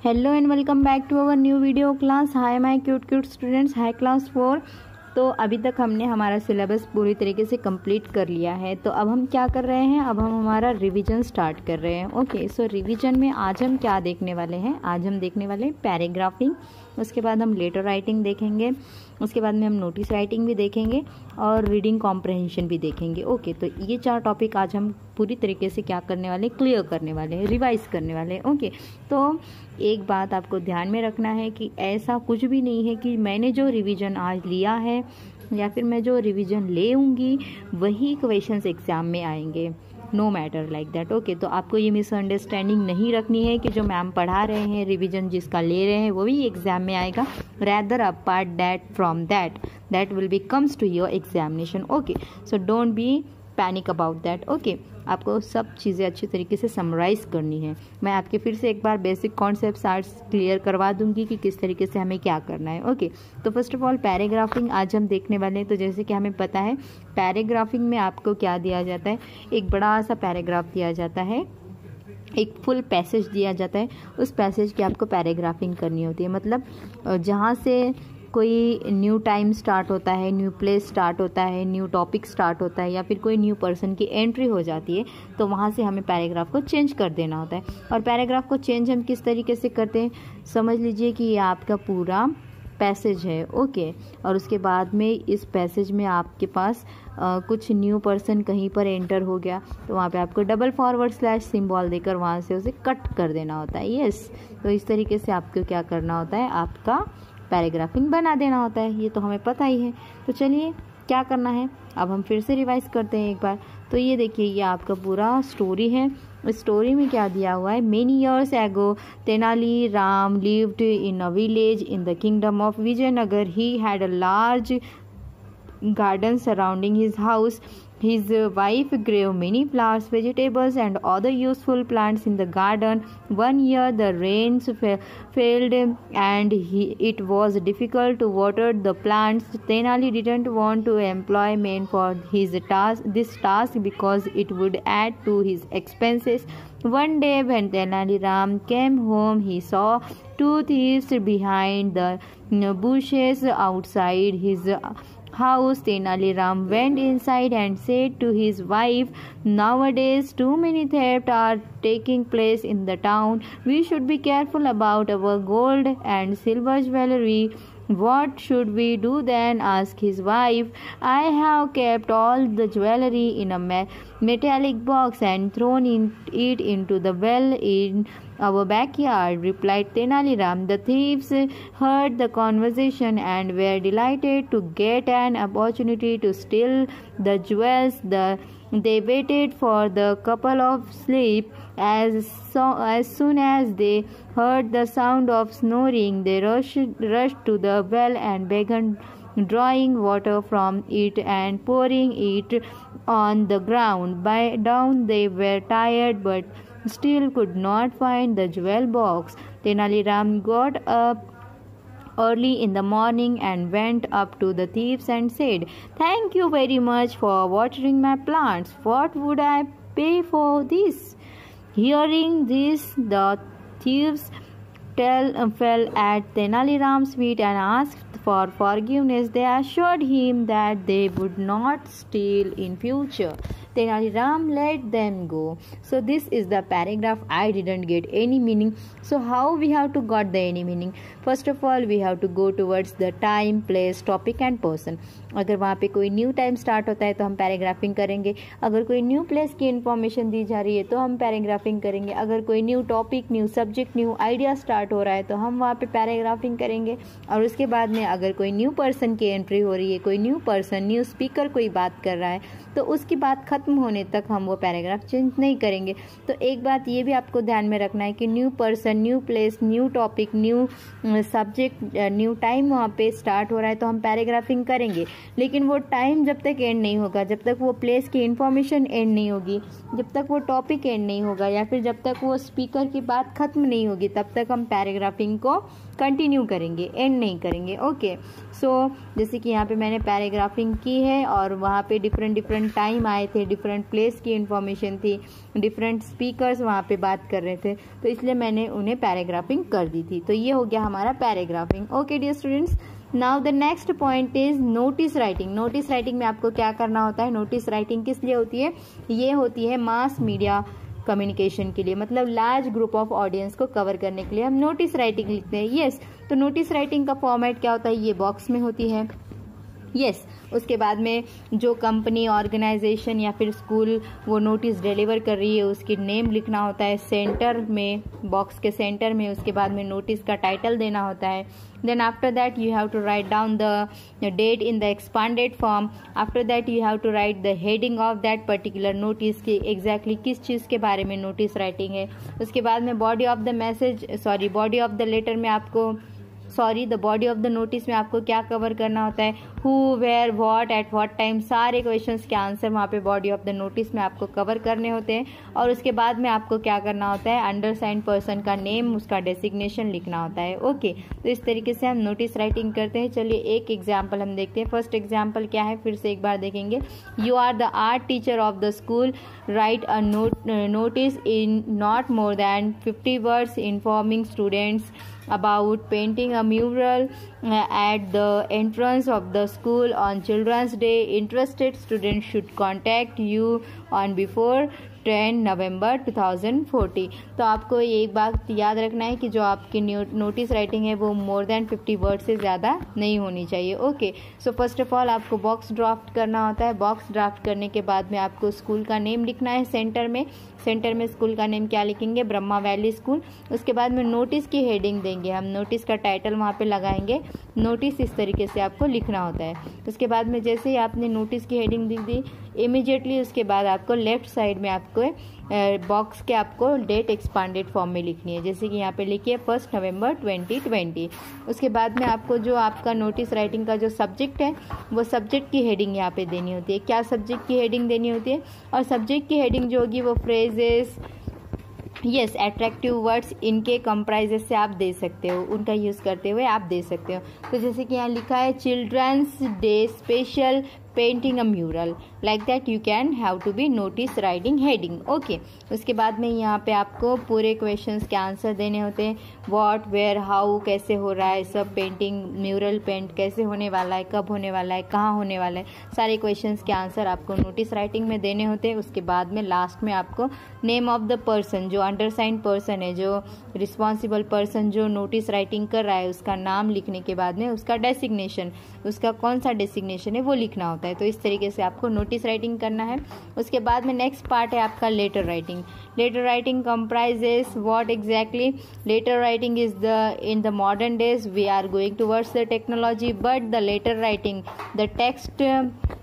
Hello and welcome back to our new video class. Hi my cute students, hi class 4। तो अभी तक हमने हमारा सिलेबस पूरी तरीके से कंप्लीट कर लिया है। तो अब हम क्या कर रहे हैं, अब हम हमारा रिवीजन स्टार्ट कर रहे हैं। ओके, सो रिवीजन में आज हम क्या देखने वाले हैं, आज हम देखने वाले हैं पैराग्राफिंग, उसके बाद हम लेटर राइटिंग देखेंगे, उसके बाद में हम नोटिस राइटिंग भी देखेंगे और रीडिंग कॉम्प्रहेंशन भी देखेंगे। ओके, तो ये 4 टॉपिक आज हम पूरी तरीके से क्या करने वाले, क्लियर करने वाले हैं, रिवाइज करने वाले हैं। ओके, तो एक बात आपको ध्यान में रखना है कि ऐसा कुछ भी नहीं है कि मैंने जो रिवीजन आज लिया है या फिर मैं जो रिवीजन लेऊंगी वही क्वेश्चंस एग्जाम में आएंगे, no matter like that. Okay, तो आपको ये मिसअंडरस्टैंडिंग नहीं रखनी है कि जो मैम पढ़ा रहे हैं, रिवीजन जिसका ले रहे हैं वही एग्जाम में आएगा। Rather apart that from that will be comes to your examination. Okay, so don't be panic about that. Okay, आपको सब चीज़ें अच्छी तरीके से समराइज करनी है। मैं आपके फिर से एक बार बेसिक कॉन्सेप्ट्स आज क्लियर करवा दूंगी कि किस तरीके से हमें क्या करना है। ओके, तो फर्स्ट ऑफ ऑल पैराग्राफिंग आज हम देखने वाले हैं। तो जैसे कि हमें पता है पैराग्राफिंग में आपको क्या दिया जाता है, एक बड़ा सा पैराग्राफ दिया जाता है, एक फुल पैसेज दिया जाता है, उस पैसेज की आपको पैराग्राफिंग करनी होती है। मतलब जहाँ से कोई न्यू टाइम स्टार्ट होता है, न्यू प्लेस स्टार्ट होता है, न्यू टॉपिक स्टार्ट होता है या फिर कोई न्यू पर्सन की एंट्री हो जाती है, तो वहाँ से हमें पैराग्राफ को चेंज कर देना होता है। और पैराग्राफ को चेंज हम किस तरीके से करते हैं, समझ लीजिए कि ये आपका पूरा पैसेज है। ओके, और उसके बाद में इस पैसेज में आपके पास कुछ न्यू पर्सन कहीं पर एंटर हो गया तो वहाँ पे आपको डबल फॉरवर्ड स्लैश सिंबल देकर वहाँ से उसे कट कर देना होता है। यस, तो इस तरीके से आपको क्या करना होता है, आपका पैराग्राफिंग बना देना होता है। ये तो हमें पता ही है। तो चलिए क्या करना है, अब हम फिर से रिवाइज करते हैं एक बार। तो ये देखिए, ये आपका पूरा स्टोरी है। इस स्टोरी में क्या दिया हुआ है, many years ago Tenali Rama lived in a village in the kingdom of Vijayanagar. He had a large garden surrounding his house. His wife grew many flowers, vegetables and other useful plants in the garden. One year the rains failed and it was difficult to water the plants. Tenali didn't want to employ men for this task because it would add to his expenses. One day when Tenali Ram came home, he saw 2 thieves behind the bushes outside his house. Tenali Ram went inside and said to his wife, "Nowadays too many thefts are taking place in the town. We should be careful about our gold and silver jewelry." "What should we do then?" asked his wife. "I have kept all the jewelry in a metallic box and thrown it into the well in our backyard," replied Tenali Ram. The thieves heard the conversation and were delighted to get an opportunity to steal the jewels. They waited for the couple of sleep. As soon as they heard the sound of snoring, they rushed to the well and began drawing water from it and pouring it on the ground. By dawn they were tired but still could not find the jewel box. Tenali Ram got up early in the morning and went up to the thieves and said, "Thank you very much for watering my plants. What would I pay for this?" Hearing this, the thieves fell at Tenali Ram's feet and asked for forgiveness. They assured him that they would not steal in future. Tenali Ram let them go. So this is the paragraph. I didn't get any meaning. So how we have to got the any meaning? First of all, we have to go towards the time, place, topic and person. अगर वहाँ पे कोई new time start होता है तो हम paragraphing करेंगे। अगर कोई न्यू प्लेस की इन्फॉर्मेशन दी जा रही है तो हम पैराग्राफिंग करेंगे। अगर कोई new topic, new subject, new idea start हो रहा है तो हम वहाँ पे पैराग्राफिंग करेंगे। और उसके बाद में अगर कोई न्यू पर्सन की एंट्री हो रही है, कोई न्यू पर्सन, न्यू स्पीकर कोई बात कर रहा है तो उसकी बात खत्म होने तक हम वो पैराग्राफ चेंज नहीं करेंगे। तो एक बात ये भी आपको ध्यान में रखना है कि new person, new place, new topic, new subject, new time वहाँ पे स्टार्ट हो रहा है तो हम पैराग्राफिंग करेंगे। लेकिन वो टाइम जब तक एंड नहीं होगा, जब तक वो प्लेस की इन्फॉर्मेशन एंड नहीं होगी, जब तक वो टॉपिक एंड नहीं होगा या फिर जब तक वो स्पीकर की बात खत्म नहीं होगी, तब तक हम पैराग्राफिंग को कंटिन्यू करेंगे, एंड नहीं करेंगे। ओके, सो जैसे कि यहाँ पे मैंने पैराग्राफिंग की है और वहाँ पे डिफरेंट डिफरेंट टाइम आए थे, डिफरेंट प्लेस की इन्फॉर्मेशन थी, डिफरेंट स्पीकर्स वहाँ पे बात कर रहे थे, तो इसलिए मैंने उन्हें पैराग्राफिंग कर दी थी। तो ये हो गया हमारा paragraphing. Okay dear students, now the next point is notice writing. Notice writing में आपको क्या करना होता है? नोटिस राइटिंग किस लिए होती है? ये होती है मास मीडिया कम्युनिकेशन के लिए, मतलब लार्ज ग्रुप ऑफ ऑडियंस को कवर करने के लिए हम नोटिस राइटिंग लिखते हैं। यस, तो नोटिस राइटिंग का फॉर्मेट क्या होता है? ये बॉक्स में होती है। यस, उसके बाद में जो कंपनी, ऑर्गेनाइजेशन या फिर स्कूल वो नोटिस डिलीवर कर रही है उसकी नेम लिखना होता है सेंटर में, बॉक्स के सेंटर में। उसके बाद में नोटिस का टाइटल देना होता है। Then after that you have to write down the date in the expanded form. After that you have to write the heading of that particular notice की एग्जैक्टली किस चीज़ के बारे में नोटिस राइटिंग है। उसके बाद में body of the message, body of the letter में आपको the body of the notice में आपको क्या कवर करना होता है? Who, where, what, at what time, सारे क्वेश्चंस के आंसर वहाँ पे बॉडी ऑफ द नोटिस में आपको कवर करने होते हैं। और उसके बाद में आपको क्या करना होता है? अंडरसाइंड पर्सन का नेम, उसका डेसिग्नेशन लिखना होता है। ओके, तो इस तरीके से हम नोटिस राइटिंग करते हैं। चलिए एक एग्जाम्पल हम देखते हैं। फर्स्ट एग्जाम्पल क्या है, फिर से एक बार देखेंगे। You are the art teacher of the school, write a notice in not more than 50 words informing students about painting a mural at the entrance of the school on Children's Day. Interested students should contact you on before 10 November 2040। तो आपको एक बात याद रखना है कि जो आपकी नोटिस राइटिंग है वो मोर देन 50 वर्ड से ज़्यादा नहीं होनी चाहिए। Okay, so first of all आपको बॉक्स ड्राफ्ट करना होता है। बॉक्स ड्राफ्ट करने के बाद में आपको स्कूल का नेम लिखना है सेंटर में। सेंटर में स्कूल का नेम क्या लिखेंगे? Brahma valley school. उसके बाद में नोटिस की हेडिंग देंगे हम, नोटिस का टाइटल वहाँ पे लगाएंगे। नोटिस इस तरीके से आपको लिखना होता है। उसके बाद में जैसे ही आपने नोटिस की हेडिंग लिख दी, इमीडिएटली उसके बाद आपको लेफ्ट साइड में आपको बॉक्स के आपको डेट एक्सपांडेड फॉर्म में लिखनी है। जैसे कि यहाँ पे लिखिए 1 नवंबर 2020। उसके बाद में आपको जो आपका नोटिस राइटिंग का जो सब्जेक्ट है वो सब्जेक्ट की हेडिंग यहाँ पे देनी होती है। क्या सब्जेक्ट की हेडिंग देनी होती है? और सब्जेक्ट की हेडिंग जो होगी वो फ्रेजेस, यस, अट्रैक्टिव वर्ड्स, इनके कंप्राइजेस से आप दे सकते हो, उनका यूज़ करते हुए आप दे सकते हो। तो जैसे कि यहाँ लिखा है children's day special painting a mural, like that you can have to be notice writing heading. Okay, उसके बाद में यहाँ पे आपको पूरे क्वेश्चंस के आंसर देने होते हैं। व्हाट, वेयर, हाउ, कैसे हो रहा है सब पेंटिंग, म्यूरल पेंट कैसे होने वाला है, कब होने वाला है, कहाँ होने वाला है, सारे क्वेश्चंस के आंसर आपको नोटिस राइटिंग में देने होते हैं। उसके बाद में लास्ट में आपको नेम ऑफ द पर्सन, जो अंडरसाइंड पर्सन है, जो रिस्पॉन्सिबल पर्सन जो नोटिस राइटिंग कर रहा है, उसका नाम लिखने के बाद में उसका डेसिग्नेशन, उसका कौन सा डेसिग्नेशन है वो लिखना होता है। तो इस तरीके से आपको नोटिस राइटिंग करना है। उसके बाद में नेक्स्ट पार्ट है आपका letter writing. Letter writing comprises what exactly? Letter writing is the in the modern days we are going towards the technology, but the letter writing, the text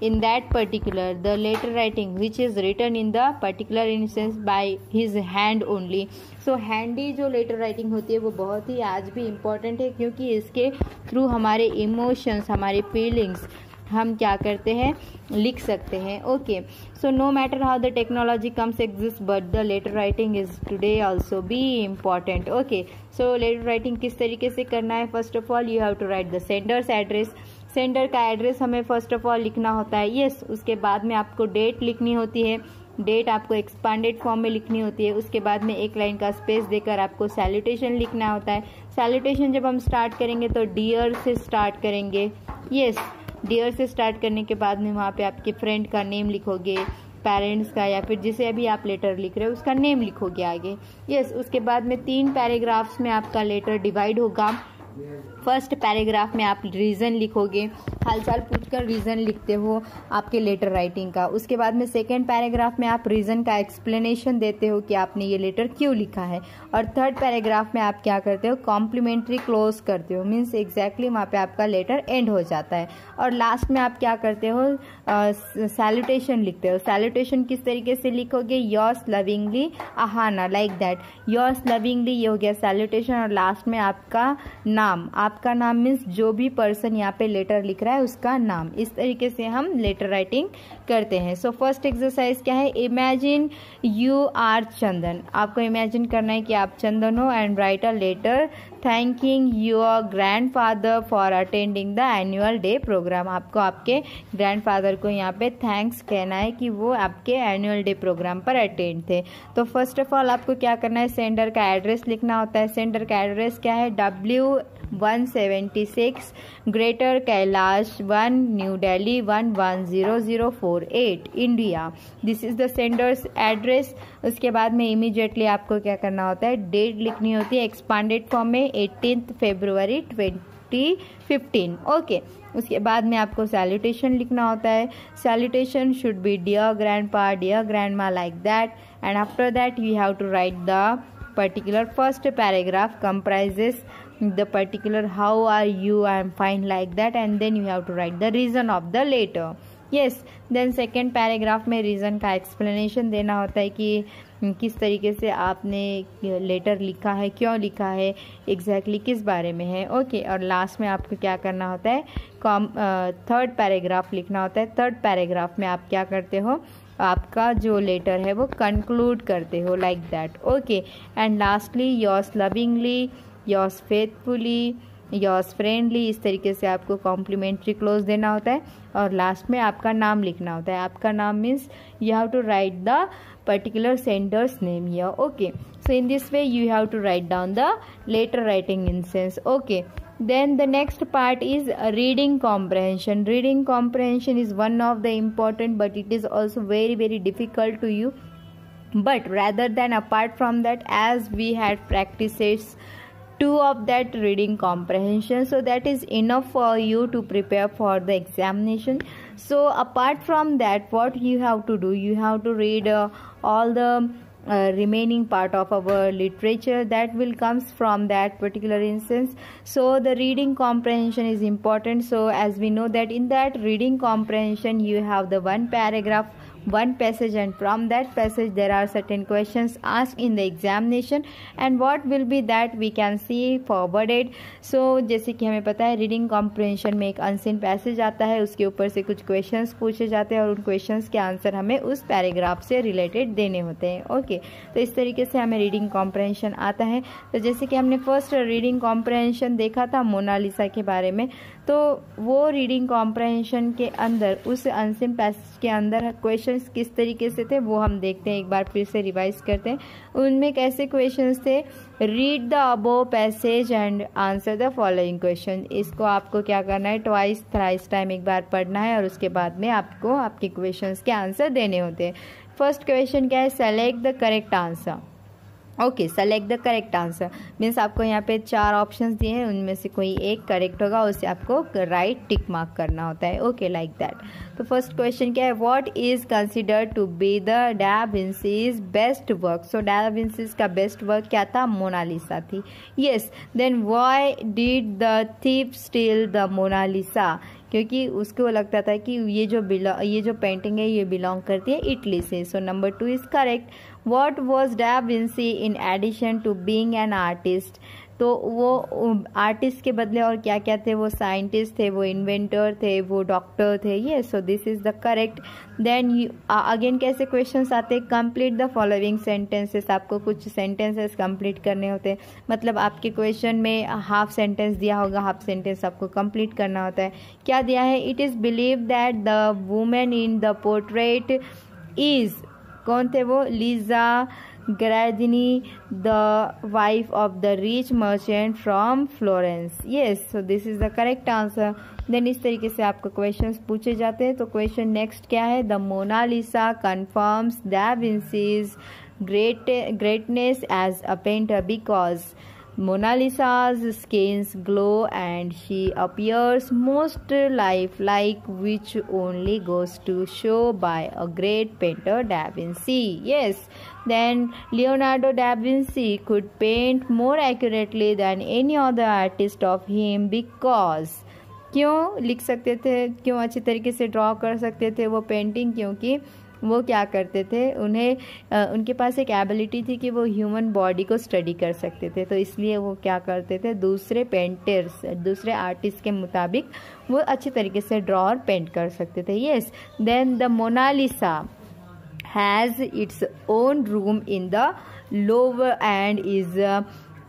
in that particular, the letter writing which is written in the particular instance by his hand only। so handy जो letter writing होती है वो बहुत ही आज भी important है, क्योंकि इसके थ्रू हमारे इमोशंस, हमारी फीलिंग्स हम क्या करते हैं, लिख सकते हैं। Okay, so no matter how the technology comes exist, but the letter writing is today also be important. Okay, so letter writing किस तरीके से करना है? First of all you have to write the sender's address. Sender का address हमें first of all लिखना होता है। यस, उसके बाद में आपको डेट लिखनी होती है। डेट आपको एक्सपांडेड फॉर्म में लिखनी होती है। उसके बाद में एक लाइन का स्पेस देकर आपको सैल्यूटेशन लिखना होता है। सैल्यूटेशन जब हम स्टार्ट करेंगे तो डियर से स्टार्ट करेंगे। यस, डियर से स्टार्ट करने के बाद में वहाँ पे आपके फ्रेंड का नेम लिखोगे, पेरेंट्स का या फिर जिसे अभी आप लेटर लिख रहे हो उसका नेम लिखोगे आगे। यस, उसके बाद में 3 पैराग्राफ्स में आपका लेटर डिवाइड होगा। फर्स्ट पैराग्राफ में आप रीज़न लिखोगे, हालचाल पूछकर रीज़न लिखते हो आपके लेटर राइटिंग का। उसके बाद में सेकंड पैराग्राफ में आप रीज़न का एक्सप्लेनेशन देते हो कि आपने ये लेटर क्यों लिखा है। और थर्ड पैराग्राफ में आप क्या करते हो, कॉम्प्लीमेंट्री क्लोज करते हो, मीन्स एग्जैक्टली वहाँ पे आपका लेटर एंड हो जाता है। और लास्ट में आप क्या करते हो, सैल्यूटेशन लिखते हो। सैल्यूटेशन किस तरीके से लिखोगे, yours lovingly Ahana, like that. Yours lovingly ये हो गया सैल्यूटेशन, और लास्ट में आपका नाम, आपका नाम मीन्स जो भी पर्सन यहाँ पे लेटर लिख रहा है उसका नाम। इस तरीके से हम लेटर राइटिंग करते हैं। सो फर्स्ट एक्सरसाइज क्या है, इमेजिन यू आर चंदन। आपको इमेजिन करना है कि आप चंदन हो and write a letter thanking your grandfather for attending the annual day programme. आपको आपके ग्रैंडफादर को यहाँ पे थैंक्स कहना है कि वो आपके एनुअल डे प्रोग्राम पर अटेंड थे। तो फर्स्ट ऑफ ऑल आपको क्या करना है, सेंडर का एड्रेस लिखना होता है। सेंडर का एड्रेस क्या है, W176 greater Kailash 1 new Delhi 110048 India. This is the sender's address. उसके बाद में इमीडिएटली आपको क्या करना होता है, डेट लिखनी होती है एक्सपांडेड फॉर्म में 18 फरवरी 2015। ओके, उसके बाद में आपको सैल्यूटेशन लिखना होता है। Salutation should be dear grandpa, dear grandma, like that, and after that you have to write the particular first paragraph comprises the particular how are you, I am fine, like that, and then you have to write the reason of the letter. yes, then second paragraph में reason का explanation देना होता है कि किस तरीके से आपने लेटर लिखा है, क्यों लिखा है, एग्जैक्टली किस बारे में है। ओके, और लास्ट में आपको क्या करना होता है, थर्ड पैराग्राफ लिखना होता है। थर्ड पैराग्राफ में आप क्या करते हो, आपका जो लेटर है वो कंक्लूड करते हो, like that. Okay, and lastly yours lovingly, yours faithfully, yours friendly, इस तरीके से आपको कॉम्प्लीमेंट्री क्लोज देना होता है। और लास्ट में आपका नाम लिखना होता है। आपका नाम means you have to write the particular sender's name here. Okay, so in this way you have to write down the letter writing instance. Okay, then the next part is reading comprehension. Reading comprehension is one of the important, but it is also very difficult to you. But rather than apart from that, as we had practices 2 of that reading comprehension, so that is enough for you to prepare for the examination. So apart from that, what you have to do, you have to read all the remaining part of our literature that will comes from that particular instance. So the reading comprehension is important. So as we know that in that reading comprehension you have the one paragraph, one passage, and from that passage there are certain questions asked in the examination, and what will be that we can see forwarded. So जैसे कि हमें पता है reading comprehension में एक unseen passage आता है, उसके ऊपर से कुछ क्वेश्चंस पूछे जाते हैं और उन क्वेश्चंस के आंसर हमें उस पैराग्राफ से रिलेटेड देने होते हैं। ओके, तो इस तरीके से हमें रीडिंग कॉम्प्रहेंशन आता है। तो जैसे कि हमने फर्स्ट रीडिंग कॉम्प्रहेंशन देखा था मोनालिसा के बारे में, तो वो रीडिंग कॉम्प्रहेंशन के अंदर उस अनसीन पैसेज के अंदर क्वेश्चंस किस तरीके से थे वो हम देखते हैं, एक बार फिर से रिवाइज करते हैं। उनमें कैसे क्वेश्चंस थे, read the above passage and answer the following question. इसको आपको क्या करना है, ट्वाइस थ्राइस टाइम एक बार पढ़ना है और उसके बाद में आपको आपके क्वेश्चंस के आंसर देने होते हैं। फर्स्ट क्वेश्चन क्या है, select the correct answer. Okay, select the correct answer means आपको यहाँ पे 4 ऑप्शंस दिए हैं, उनमें से कोई एक करेक्ट होगा, उसे आपको राइट टिक मार्क करना होता है। Okay, like that. तो फर्स्ट क्वेश्चन क्या है, what is considered to be the da Vinci's best work. सो डा विंसीज का बेस्ट वर्क क्या था, मोनालिसा थी। Yes, then why did the thief steal the Mona Lisa, क्योंकि उसको लगता था कि ये जो पेंटिंग है ये बिलोंग करती है इटली से। So number 2 is correct. What was da Vinci in addition to being an artist, तो वो आर्टिस्ट के बदले और क्या क्या थे, वो साइंटिस्ट थे, वो इन्वेंटर थे, वो डॉक्टर थे। ये so this is the correct. Then again कैसे क्वेश्चंस आते हैं, कंप्लीट द फॉलोइंग सेंटेंसेस। आपको कुछ सेंटेंसेस कंप्लीट करने होते हैं, मतलब आपके क्वेश्चन में हाफ सेंटेंस दिया होगा, हाफ सेंटेंस आपको कंप्लीट करना होता है। क्या दिया है, it is believe that the women in the portrait is, कौन थे वो, Lisa Gradini, the wife of the rich merchant from Florence. Yes, so this is the correct answer. Then इस तरीके से आपको क्वेश्चंस पूछे जाते हैं। तो क्वेश्चन नेक्स्ट क्या है, द मोनालिसा कन्फर्म्स दा विंसीज greatness as a painter because Mona Lisa's skins glow and she appears most lifelike, which only goes to show by a great painter Da Vinci. Yes, then Leonardo da Vinci could paint more accurately than any other artist of him because, क्यों लिख सकते थे, क्यों अच्छे तरीके से draw कर सकते थे वो पेंटिंग, क्योंकि वो क्या करते थे, उनके पास एक एबिलिटी थी कि वो ह्यूमन बॉडी को स्टडी कर सकते थे, तो इसलिए वो क्या करते थे, दूसरे पेंटर्स, दूसरे आर्टिस्ट के मुताबिक वो अच्छे तरीके से ड्रॉ और पेंट कर सकते थे। Yes, then the Mona Lisa has its own room in the lower end is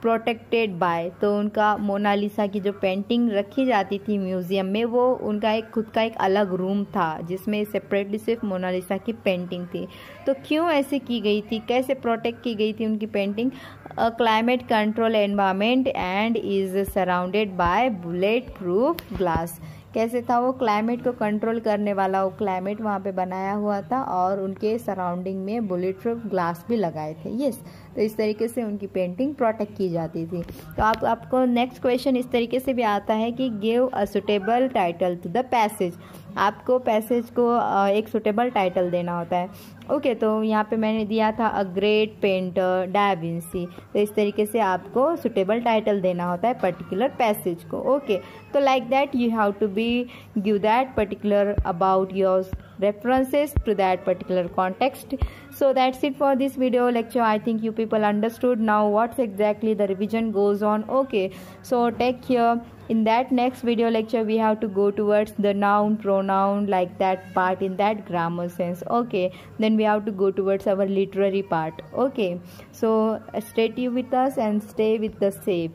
protected by, तो उनका मोनालिसा की जो पेंटिंग रखी जाती थी म्यूज़ियम में, वो उनका एक खुद का एक अलग रूम था जिसमें सेपरेटली सिर्फ मोनालिसा की पेंटिंग थी। तो क्यों ऐसे की गई थी, कैसे प्रोटेक्ट की गई थी उनकी painting? Climate control environment and is surrounded by bullet proof glass. कैसे था वो? क्लाइमेट को कंट्रोल करने वाला वो क्लाइमेट वहाँ पे बनाया हुआ था और उनके सराउंडिंग में बुलेट प्रूफ ग्लास भी लगाए थे। यस, तो इस तरीके से उनकी पेंटिंग प्रोटेक्ट की जाती थी। तो आपको नेक्स्ट क्वेश्चन इस तरीके से भी आता है कि give a suitable title to the passage. आपको पैसेज को एक सुटेबल टाइटल देना होता है। ओके, तो यहाँ पे मैंने दिया था अ ग्रेट पेंटर डा विंसी। तो इस तरीके से आपको सुटेबल टाइटल देना होता है पर्टिकुलर पैसेज को। ओके, तो like that you have to be give that particular about your references to that particular context. So that's it for this video lecture. I think you people understood now what's exactly the revision goes on. Okay, so take care. In that next video lecture we have to go towards the noun, pronoun, like that part in that grammar sense. Okay, then we have to go towards our literary part. Okay, so stay tuned with us and stay with the safe.